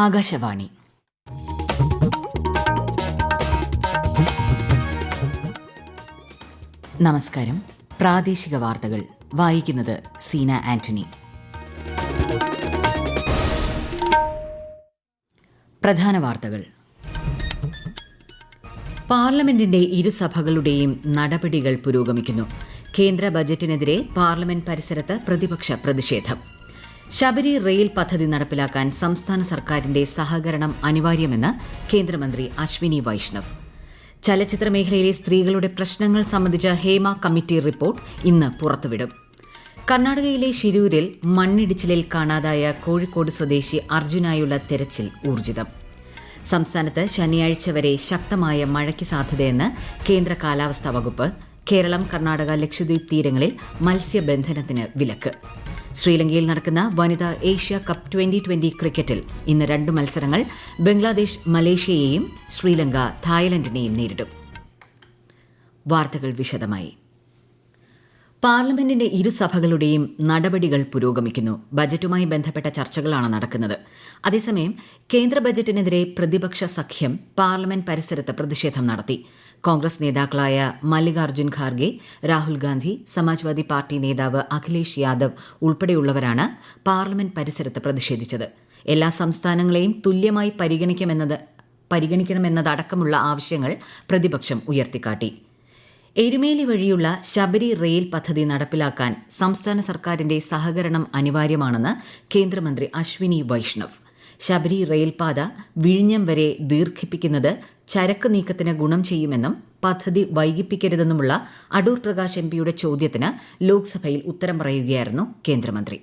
ആകാശവാണി. നമസ്കാരം. പ്രാദേശിക വാർത്തകൾ വായിക്കുന്നത് സീന ആന്റണി. പ്രധാന വാർത്തകൾ. പാർലമെന്റിന്റെ ഇരുസഭകളുടെയും നടപടികൾ പുരോഗമിക്കുന്നു. കേന്ദ്ര ബജറ്റിനെതിരെ പാർലമെന്റ് പരിസരത്ത് പ്രതിപക്ഷ പ്രതിഷേധം. ശബരി റെയിൽ പദ്ധതി നടപ്പിലാക്കാൻ സംസ്ഥാന സർക്കാരിന്റെ സഹകരണം അനിവാര്യമെന്ന് കേന്ദ്രമന്ത്രി അശ്വിനി വൈഷ്ണവ്. ചലച്ചിത്ര മേഖലയിലെ സ്ത്രീകളുടെ പ്രശ്നങ്ങൾ സംബന്ധിച്ച ഹേമ കമ്മിറ്റി റിപ്പോർട്ട് ഇന്ന് പുറത്തുവിടും. കർണാടകയിലെ ഷിരൂരിൽ മണ്ണിടിച്ചിലിൽ കാണാതായ കോഴിക്കോട് സ്വദേശി അർജുനായുള്ള തെരച്ചിൽ ഊർജിതം. സംസ്ഥാനത്ത് ശനിയാഴ്ച വരെ ശക്തമായ മഴയ്ക്ക് സാധ്യതയെന്ന് കേന്ദ്ര കാലാവസ്ഥാ വകുപ്പ്. കേരളം, കർണാടക, ലക്ഷദ്വീപ് തീരങ്ങളിൽ മത്സ്യബന്ധനത്തിന് വിലക്ക്. ശ്രീലങ്കയിൽ നടക്കുന്ന വനിതാ ഏഷ്യ കപ്പ് 2020 ക്രിക്കറ്റിൽ ഇന്ന് 2 മത്സരങ്ങൾ. ബംഗ്ലാദേശ് മലേഷ്യയെയും ശ്രീലങ്ക തായ്ലൻഡിനെയും നേരിടും. വാർത്തകൾ വിശദമായി. പാർലമെന്റിന്റെ ഇരുസഭകളുടെയും നടപടികൾ പുരോഗമിക്കുന്നു. ബജറ്റുമായി ബന്ധപ്പെട്ട ചർച്ചകളാണ് നടക്കുന്നത്. അതേസമയം കേന്ദ്ര ബജറ്റിനെതിരെ പ്രതിപക്ഷ സഖ്യം പാർലമെന്റ് പരിസരത്ത് പ്രതിഷേധം നടത്തി. കോൺഗ്രസ് നേതാക്കളായ മല്ലികാർജ്ജുൻ ഖാർഗെ, രാഹുൽ ഗാന്ധി, സമാജ്വാദി പാർട്ടി നേതാവ് അഖിലേഷ് യാദവ് ഉൾപ്പെടെയുള്ളവരാണ് പാർലമെന്റ് പരിസരത്ത് പ്രതിഷേധിച്ചത്. എല്ലാ സംസ്ഥാനങ്ങളെയും തുല്യമായി പരിഗണിക്കണമെന്നതടക്കമുള്ള ആവശ്യങ്ങൾ പ്രതിപക്ഷം ഉയർത്തിക്കാട്ടി. എരുമേലി വഴിയുള്ള ശബരി റെയിൽ പദ്ധതി നടപ്പിലാക്കാൻ സംസ്ഥാന സർക്കാരിന്റെ സഹകരണം അനിവാര്യമാണെന്ന് കേന്ദ്രമന്ത്രി അശ്വിനി വൈഷ്ണവ്. ശബരി റെയിൽപാത വിഴിഞ്ഞം വരെ ദീർഘിപ്പിക്കുന്നത് ചരക്ക് നീക്കത്തിന് ഗുണം ചെയ്യുമെന്നും പദ്ധതി വൈകിപ്പിക്കരുതെന്നുമുള്ള അടൂർ പ്രകാശ് എംപിയുടെ ചോദ്യത്തിന് ലോക്സഭയിൽ ഉത്തരം പറയുകയായിരുന്നു കേന്ദ്രമന്ത്രി.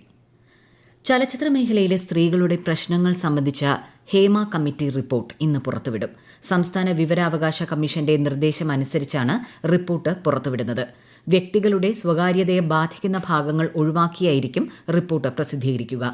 ചലച്ചിത്ര മേഖലയിലെ സ്ത്രീകളുടെ പ്രശ്നങ്ങൾ സംബന്ധിച്ച ഹേമ കമ്മിറ്റി റിപ്പോർട്ട് ഇന്ന് പുറത്തുവിടും. സംസ്ഥാന വിവരാവകാശ കമ്മീഷന്റെ നിർദ്ദേശമനുസരിച്ചാണ് റിപ്പോർട്ട് പുറത്തുവിടുന്നത്. വ്യക്തികളുടെ സ്വകാര്യതയെ ബാധിക്കുന്ന ഭാഗങ്ങൾ ഒഴിവാക്കിയായിരിക്കും റിപ്പോർട്ട് പ്രസിദ്ധീകരിക്കുക.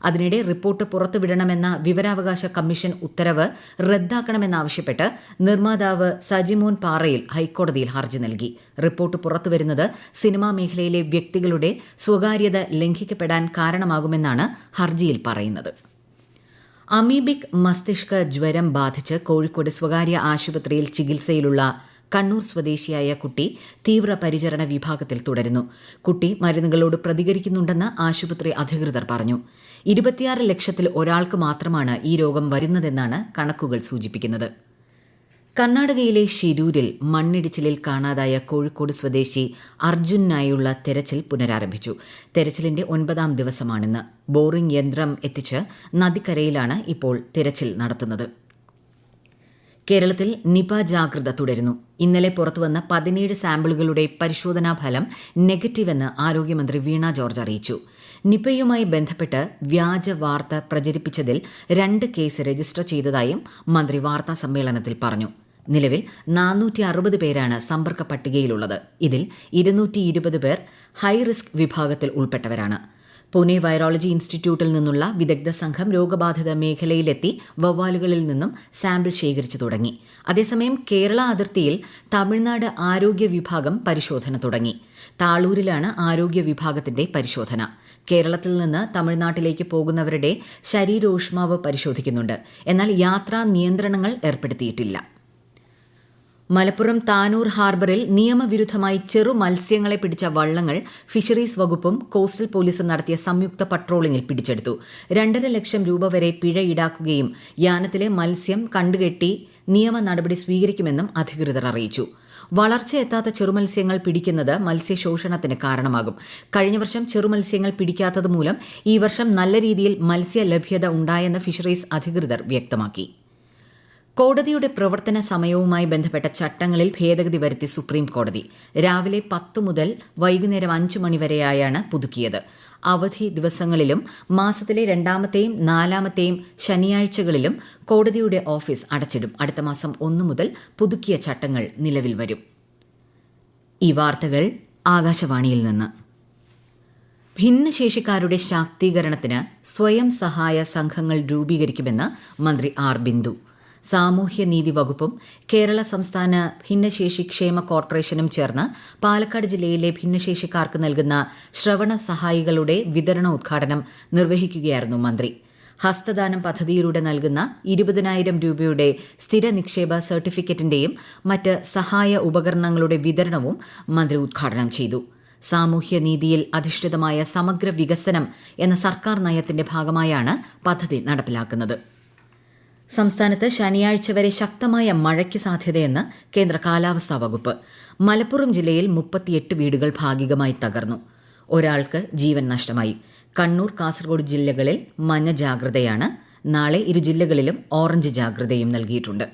അതിനിടെ റിപ്പോർട്ട് പുറത്തുവിടണമെന്ന വിവരാവകാശ കമ്മീഷൻ ഉത്തരവ് റദ്ദാക്കണമെന്നാവശ്യപ്പെട്ട് നിർമ്മാതാവ് സജിമോൻ പാറയിൽ ഹൈക്കോടതിയിൽ ഹർജി നൽകി. റിപ്പോർട്ട് പുറത്തുവരുന്നത് സിനിമാ മേഖലയിലെ വ്യക്തികളുടെ സ്വകാര്യത ലംഘിക്കപ്പെടാൻ കാരണമാകുമെന്നാണ് ഹർജിയിൽ പറയുന്നത്. അമീബിക് മസ്തിഷ്ക ജ്വരം ബാധിച്ച് കോഴിക്കോട് സ്വകാര്യ ആശുപത്രിയിൽ ചികിത്സയിലുള്ള കണ്ണൂർ സ്വദേശിയായ കുട്ടി തീവ്രപരിചരണ വിഭാഗത്തിൽ തുടരുന്നു. കുട്ടി മരുന്നുകളോട് പ്രതികരിക്കുന്നുണ്ടെന്ന് ആശുപത്രി അധികൃതർ പറഞ്ഞു. 26 ലക്ഷത്തിൽ ഒരാൾക്ക് മാത്രമാണ് ഈ രോഗം വരുന്നതെന്നാണ് കണക്കുകൾ സൂചിപ്പിക്കുന്നത്. കർണാടകയിലെ ഷിരൂരിൽ മണ്ണിടിച്ചിലിൽ കാണാതായ കോഴിക്കോട് സ്വദേശി അർജുനായുള്ള തെരച്ചിൽ പുനരാരംഭിച്ചു. തെരച്ചിലിന്റെ 9ാം ദിവസമാണിന്ന്. ബോറിംഗ് യന്ത്രം എത്തിച്ച് നദിക്കരയിലാണ് ഇപ്പോൾ തെരച്ചിൽ നടത്തുന്നത്. കേരളത്തിൽ നിപ ജാഗ്രത തുടരുന്നു. ഇന്നലെ പുറത്തുവന്ന 17 സാമ്പിളുകളുടെ പരിശോധനാ ഫലം നെഗറ്റീവെന്ന് ആരോഗ്യമന്ത്രി വീണ ജോർജ് അറിയിച്ചു. നിപയുമായി ബന്ധപ്പെട്ട് വ്യാജ വാർത്ത പ്രചരിപ്പിച്ചതിൽ 2 കേസ് രജിസ്റ്റർ ചെയ്തതായും മന്ത്രി വാർത്താ സമ്മേളനത്തിൽ പറഞ്ഞു. നിലവിൽ 460 പേരാണ് സമ്പർക്ക പട്ടികയിലുള്ളത്. ഇതിൽ 220 പേർ ഹൈറിസ്ക് വിഭാഗത്തിൽ ഉൾപ്പെട്ടവരാണ്. പൂനെ വൈറോളജി ഇൻസ്റ്റിറ്റ്യൂട്ടിൽ നിന്നുള്ള വിദഗ്ധ സംഘം രോഗബാധിത മേഖലയിലെത്തി വവ്വാലുകളിൽ നിന്നും സാമ്പിൾ ശേഖരിച്ചു തുടങ്ങി. അതേസമയം കേരള അതിർത്തിയിൽ തമിഴ്നാട് ആരോഗ്യ വിഭാഗം പരിശോധന തുടങ്ങി. താളൂരിലാണ് ആരോഗ്യ വിഭാഗത്തിന്റെ പരിശോധന. കേരളത്തിൽ നിന്ന് തമിഴ്നാട്ടിലേക്ക് പോകുന്നവരുടെ ശരീരോഷ്മാവ് പരിശോധിക്കുന്നുണ്ട്. എന്നാൽ യാത്രാ നിയന്ത്രണങ്ങൾ ഏർപ്പെടുത്തിയിട്ടില്ല. മലപ്പുറം താനൂർ ഹാർബറിൽ നിയമവിരുദ്ധമായി ചെറു മത്സ്യങ്ങളെ പിടിച്ച വള്ളങ്ങൾ ഫിഷറീസ് വകുപ്പും കോസ്റ്റൽ പോലീസും നടത്തിയ സംയുക്ത പട്രോളിംഗിൽ പിടിച്ചെടുത്തു. 2.5 ലക്ഷം രൂപ വരെ പിഴ ഈടാക്കുകയും യാനത്തിലെ മത്സ്യം കണ്ടുകെട്ടി നിയമ നടപടി സ്വീകരിക്കുമെന്നും അധികൃതർ അറിയിച്ചു. വളർച്ചയെത്താത്ത ചെറുമത്സ്യങ്ങൾ പിടിക്കുന്നത് മത്സ്യശോഷണത്തിന് കാരണമാകും. കഴിഞ്ഞ വർഷം ചെറുമത്സ്യങ്ങൾ പിടിക്കാത്തതുമൂലം ഈ വർഷം നല്ല രീതിയിൽ മത്സ്യ ലഭ്യത ഉണ്ടായെന്ന് ഫിഷറീസ് അധികൃതർ വ്യക്തമാക്കി. കോടതിയുടെ പ്രവർത്തന സമയവുമായി ബന്ധപ്പെട്ട ചട്ടങ്ങളിൽ ഭേദഗതി വരുത്തി സുപ്രീം കോടതി. രാവിലെ 10 മുതൽ വൈകുന്നേരം 5 മണിവരെയായാണ് പുതുക്കിയത്. അവധി ദിവസങ്ങളിലും മാസത്തിലെ 2ാമത്തെയും 4ാമത്തെയും ശനിയാഴ്ചകളിലും കോടതിയുടെ ഓഫീസ് അടച്ചിടും. അടുത്ത മാസം 1 മുതൽ പുതുക്കിയ ചട്ടങ്ങൾ നിലവിൽ വരും. ഈ വാർത്തകൾ ആകാശവാണിയിൽ നിന്ന്. ഭിന്നശേഷിക്കാരുടെ ശാക്തീകരണത്തിന് സ്വയം സഹായ സംഘങ്ങൾ രൂപീകരിക്കുമെന്ന് മന്ത്രി ആർ ബിന്ദു. സാമൂഹ്യനീതി വകുപ്പും കേരള സംസ്ഥാന ഭിന്നശേഷി ക്ഷേമ കോർപ്പറേഷനും ചേർന്ന് പാലക്കാട് ജില്ലയിലെ ഭിന്നശേഷിക്കാർക്ക് നൽകുന്ന ശ്രവണ സഹായികളുടെ വിതരണോദ്ഘാടനം നിർവഹിക്കുകയായിരുന്നു മന്ത്രി. ഹസ്തദാനം പദ്ധതിയിലൂടെ നൽകുന്ന 20,000 രൂപയുടെ സ്ഥിര നിക്ഷേപ സർട്ടിഫിക്കറ്റിന്റെയും മറ്റ് സഹായ ഉപകരണങ്ങളുടെ വിതരണവും മന്ത്രി ഉദ്ഘാടനം ചെയ്തു. സാമൂഹ്യനീതിയിൽ അധിഷ്ഠിതമായ സമഗ്ര വികസനം എന്ന സർക്കാർ നയത്തിന്റെ ഭാഗമായാണ് പദ്ധതി നടപ്പിലാക്കുന്നത്. സംസ്ഥാനത്ത് ശനിയാഴ്ച വരെ ശക്തമായ മഴയ്ക്ക് സാധ്യതയെന്ന് കേന്ദ്ര കാലാവസ്ഥാ വകുപ്പ്. മലപ്പുറം ജില്ലയിൽ 38 വീടുകൾ ഭാഗികമായി തകർന്നു. ഒരാൾക്ക് ജീവൻ നഷ്ടമായി. കണ്ണൂർ, കാസർഗോഡ് ജില്ലകളിൽ മഞ്ഞ ജാഗ്രതയാണ്. നാളെ ഇരു ജില്ലകളിലും ഓറഞ്ച് ജാഗ്രതയും നൽകിയിട്ടുണ്ട്.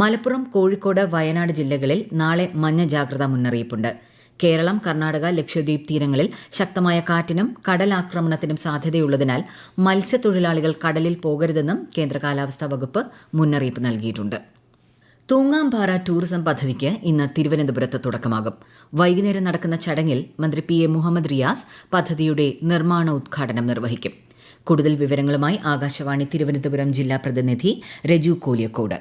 മലപ്പുറം, കോഴിക്കോട്, വയനാട് ജില്ലകളിൽ നാളെ മഞ്ഞ ജാഗ്രതാ മുന്നറിയിപ്പുണ്ട്. കേരളം, കർണാടക, ലക്ഷദ്വീപ് തീരങ്ങളിൽ ശക്തമായ കാറ്റിനും കടലാക്രമണത്തിനും സാധ്യതയുള്ളതിനാൽ മത്സ്യത്തൊഴിലാളികൾ കടലിൽ പോകരുതെന്നും കേന്ദ്ര കാലാവസ്ഥാ വകുപ്പ് മുന്നറിയിപ്പ് നൽകിയിട്ടുണ്ട്. തൂങ്ങാംപാറ ടൂറിസം പദ്ധതിക്ക് ഇന്ന് തിരുവനന്തപുരത്ത് തുടക്കമാകും. വൈകുന്നേരം നടക്കുന്ന ചടങ്ങിൽ മന്ത്രി PA മുഹമ്മദ് റിയാസ് പദ്ധതിയുടെ നിർമ്മാണ ഉദ്ഘാടനം നിർവഹിക്കും. കൂടുതൽ വിവരങ്ങളുമായി ആകാശവാണി തിരുവനന്തപുരം ജില്ലാ പ്രതിനിധി Reju Koliyakode.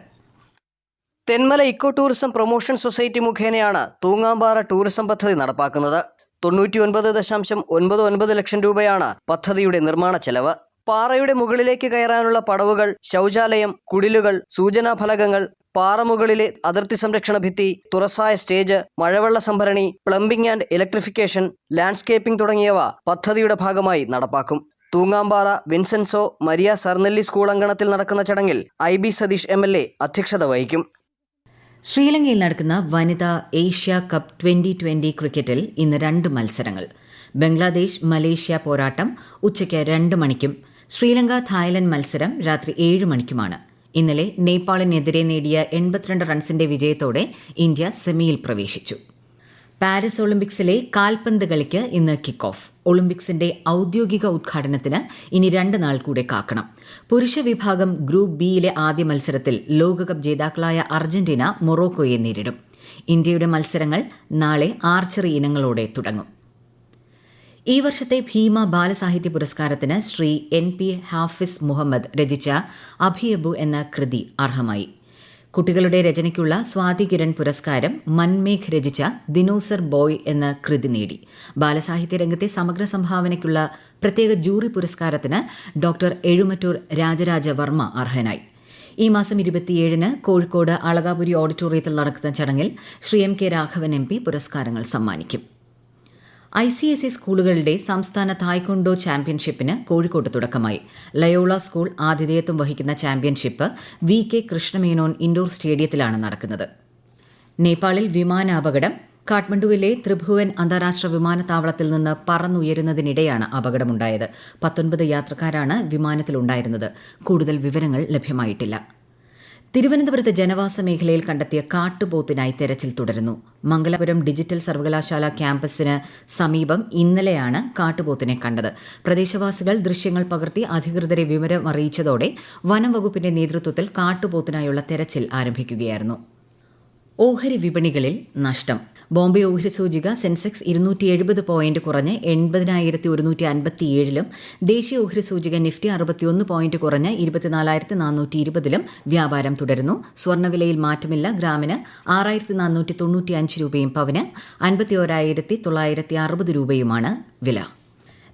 Thenmala eco tourism promotion society മുഖേനയാണ് തൂങ്ങാംപാറ ടൂറിസം പദ്ധതി നടപ്പാക്കുന്നത്. 99.99 ലക്ഷം രൂപയാണ് പദ്ധതിയുടെ നിർമ്മാണ ചെലവ്. പാറയുടെ മുകളിലേക്ക് കയറാനുള്ള പടവുകൾ, ശൌചാലയം, കുടിലുകൾ, സൂചനാഫലകങ്ങൾ, പാറമുകളിലെ അതിർത്തി സംരക്ഷണ ഭിത്തി, തുറസായ സ്റ്റേജ്, മഴവെള്ള സംഭരണി, പ്ലംബിംഗ് ആൻഡ് ഇലക്ട്രിഫിക്കേഷൻ, ലാൻഡ്സ്കേപ്പിംഗ് തുടങ്ങിയവ പദ്ധതിയുടെ ഭാഗമായി നടപ്പാക്കും. തൂങ്ങാംപാറ വിൻസെൻസോ മരിയ സർനെല്ലി സ്കൂൾ അങ്കണത്തിൽ നടക്കുന്ന ചടങ്ങിൽ IB സതീഷ് MLA അധ്യക്ഷത വഹിക്കും. ശ്രീലങ്കയിൽ നടക്കുന്ന വനിതാ ഏഷ്യ കപ്പ് 2020 ക്രിക്കറ്റിൽ ഇന്ന് 2 മത്സരങ്ങൾ. ബംഗ്ലാദേശ് മലേഷ്യ പോരാട്ടം ഉച്ചയ്ക്ക് 2 മണിക്കും ശ്രീലങ്ക തായ്ലൻഡ് മത്സരം രാത്രി 7 മണിക്കുമാണ്. ഇന്നലെ നേപ്പാളിനെതിരെ നേടിയ 82 റൺസിന്റെ വിജയത്തോടെ ഇന്ത്യ സെമിയിൽ പ്രവേശിച്ചു. പാരീസ് ഒളിമ്പിക്സിലെ കാൽപന്ത് കളിക്ക് ഇന്ന് കിക്ക് ഓഫ്. ഒളിമ്പിക്സിന്റെ ഔദ്യോഗിക ഉദ്ഘാടനത്തിന് ഇനി 2 നാൾ കൂടെ കാക്കണം. പുരുഷ വിഭാഗം ഗ്രൂപ്പ് ബിയിലെ ആദ്യ മത്സരത്തിൽ ലോകകപ്പ് ജേതാക്കളായ അർജന്റീന മൊറോക്കോയെ നേരിടും. ഇന്ത്യയുടെ മത്സരങ്ങൾ നാളെ ആർച്ചറി ഇനങ്ങളോടെ തുടങ്ങും. ഈ വർഷത്തെ ഭീമ ബാലസാഹിത്യ പുരസ്കാരത്തിന് ശ്രീ NP ഹാഫിസ് മുഹമ്മദ് രചിച്ച അഭിയബു എന്ന കൃതി അർഹമായി. കുട്ടികളുടെ രചനയ്ക്കുള്ള സ്വാതി കിരൺ പുരസ്കാരം മൻമേഘ് രചിച്ച ദിനോസർ ബോയ് എന്ന കൃതി നേടി. ബാലസാഹിത്യ രംഗത്തെ സമഗ്ര സംഭാവനയ്ക്കുള്ള പ്രത്യേക ജൂറി പുരസ്കാരത്തിന് ഡോക്ടർ എഴുമറ്റൂർ രാജരാജ വർമ്മ അർഹനായി. ഈ മാസം 27-ന് കോഴിക്കോട് അളകാപുരി ഓഡിറ്റോറിയത്തിൽ നടക്കുന്ന ചടങ്ങിൽ ശ്രീ MK രാഘവൻ MP പുരസ്കാരങ്ങൾ സമ്മാനിക്കും. ICSE സ്കൂളുകളുടെ സംസ്ഥാന തായ്ക്കൊണ്ടോ ചാമ്പ്യൻഷിപ്പിന് കോഴിക്കോട്ട് തുടക്കമായി. ലയോള സ്കൂൾ ആതിഥേയത്വം വഹിക്കുന്ന ചാമ്പ്യൻഷിപ്പ് VK കൃഷ്ണമേനോൻ ഇൻഡോർ സ്റ്റേഡിയത്തിലാണ് നടക്കുന്നത്. നേപ്പാളിൽ വിമാനാപകടം. കാഠ്മണ്ഡുവിലെ ത്രിഭുവൻ അന്താരാഷ്ട്ര വിമാനത്താവളത്തിൽ നിന്ന് പറന്നുയരുന്നതിനിടെയാണ് അപകടമുണ്ടായത്. 19 യാത്രക്കാരാണ് വിമാനത്തിലുണ്ടായിരുന്നത്. കൂടുതൽ വിവരങ്ങൾ ലഭ്യമായിട്ടില്ല. തിരുവനന്തപുരത്ത് ജനവാസ മേഖലയിൽ കണ്ടെത്തിയ കാട്ടുപോത്തിനായി തെരച്ചിൽ തുടരുന്നു. മംഗലാപുരം ഡിജിറ്റൽ സർവകലാശാല ക്യാമ്പസിന് സമീപം ഇന്നലെയാണ് കാട്ടുപോത്തിനെ കണ്ടത്. പ്രദേശവാസികൾ ദൃശ്യങ്ങൾ പകർത്തി അധികൃതരെ വിവരമറിയിച്ചതോടെ വനം വകുപ്പിന്റെ നേതൃത്വത്തിൽ കാട്ടുപോത്തിനായുള്ള തെരച്ചിൽ ആരംഭിക്കുകയായിരുന്നു. ഓഹരി വിപണികളിൽ നഷ്ടം. ബോംബെ ഓഹരി സൂചിക സെൻസെക്സ് 270 പോയിന്റ് കുറഞ്ഞ് 80,157-ലും ദേശീയ ഓഹരി സൂചിക നിഫ്റ്റി 61 പോയിന്റ് കുറഞ്ഞ് 24,420-ലും വ്യാപാരം തുടരുന്നു. സ്വർണ്ണവിലയിൽ മാറ്റമില്ല. ഗ്രാമിന് 6,495 രൂപയും പവന് 51,960 രൂപയുമാണ് വില.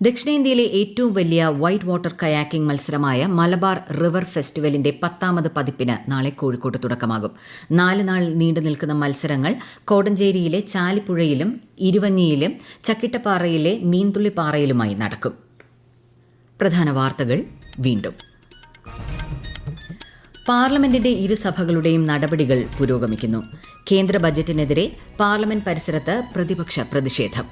ദക്ഷിണേന്ത്യയിലെ ഏറ്റവും വലിയ വൈറ്റ് വാട്ടർ കയാക്കിംഗ് മത്സരമായ മലബാർ റിവർ ഫെസ്റ്റിവലിന്റെ 10ാമത് പതിപ്പിന് നാളെ കോഴിക്കോട്ട് തുടക്കമാകും. 4 നാൾ നീണ്ടു നിൽക്കുന്ന മത്സരങ്ങൾ കോടഞ്ചേരിയിലെ ചാലിപ്പുഴയിലും ഇരുവഞ്ഞിയിലും ചക്കിട്ടപ്പാറയിലെ മീൻതുള്ളിപ്പാറയിലുമായി നടക്കും. പ്രധാന വാർത്തകൾ വീണ്ടും. പാർലമെന്റിന്റെ ഇരുസഭകളുടെയും നടപടികൾ പുരോഗമിക്കുന്നു. കേന്ദ്ര ബജറ്റിനെതിരെ പാർലമെന്റ് പരിസരത്ത് പ്രതിപക്ഷ പ്രതിഷേധം.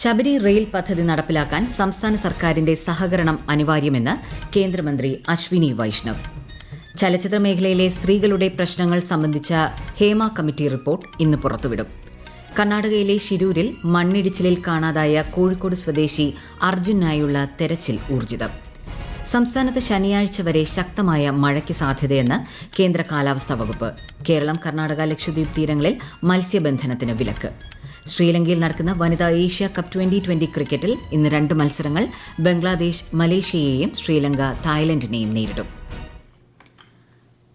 ശബരി റെയിൽ പദ്ധതി നടപ്പിലാക്കാൻ സംസ്ഥാന സർക്കാരിന്റെ സഹകരണം അനിവാര്യമെന്ന് കേന്ദ്രമന്ത്രി അശ്വിനി വൈഷ്ണവ്. ചലച്ചിത്ര മേഖലയിലെ സ്ത്രീകളുടെ പ്രശ്നങ്ങൾ സംബന്ധിച്ച ഹേമ കമ്മിറ്റി റിപ്പോർട്ട് ഇന്ന് പുറത്തുവിടും. കർണാടകയിലെ ഷിരൂരിൽ മണ്ണിടിച്ചിലിൽ കാണാതായ കോഴിക്കോട് സ്വദേശി അർജുനായുള്ള തെരച്ചിൽ ഊർജിതം. സംസ്ഥാനത്ത് ശനിയാഴ്ച വരെ ശക്തമായ മഴയ്ക്ക് സാധ്യതയെന്ന് കേന്ദ്ര കാലാവസ്ഥാ വകുപ്പ്. കേരളം, കർണാടക, ലക്ഷദ്വീപ് തീരങ്ങളിൽ മത്സ്യബന്ധനത്തിന് വിലക്ക്. ശ്രീലങ്കയിൽ നടക്കുന്ന വനിതാ ഏഷ്യ കപ്പ് 2020 ക്രിക്കറ്റിൽ ഇന്ന് 2 മത്സരങ്ങൾ. ബംഗ്ലാദേശ് മലേഷ്യയെയും ശ്രീലങ്ക തായ്ലൻഡിനെയും നേരിടും.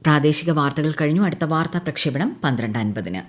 പ്രാദേശിക വാർത്തകൾ കഴിഞ്ഞു. അടുത്ത വാർത്താ പ്രക്ഷേപണം 12:50-ന്.